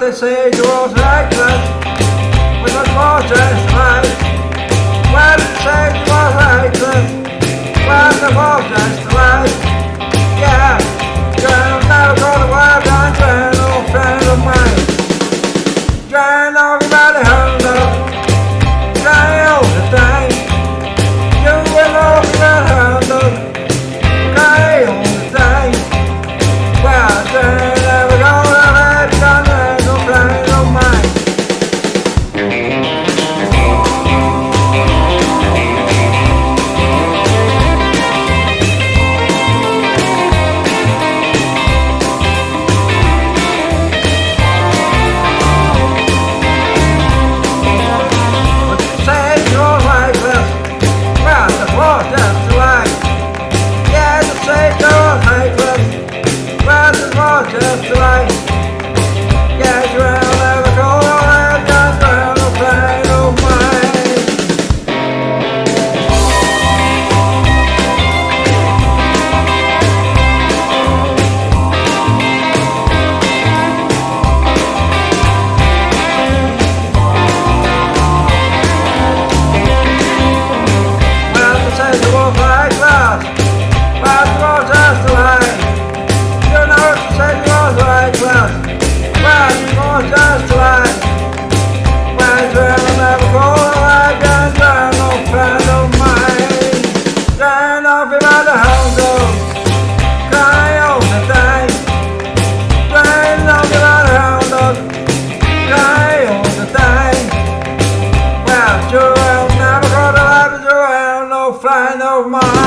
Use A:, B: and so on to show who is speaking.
A: they say it was reckless with the fortress light. Well, they say it was reckless with the fortress light. Yeah, you'll never go to work on train, old friend of mine. Train everybody hold up, train all the time. You will always hold up, train all the time. Well, train never go to work on train, old friend of mine. Just like, yeah, you'll never go around, just around the plain of mine. Well, the same to walk like glass, but the road just like. Just like when you'll never go like and turn no friend of mine. Turn off about the hound dog, cry all the time. Turn off about the hound dog, cry all the time. Well, you will never go to life, you will no friend of mine.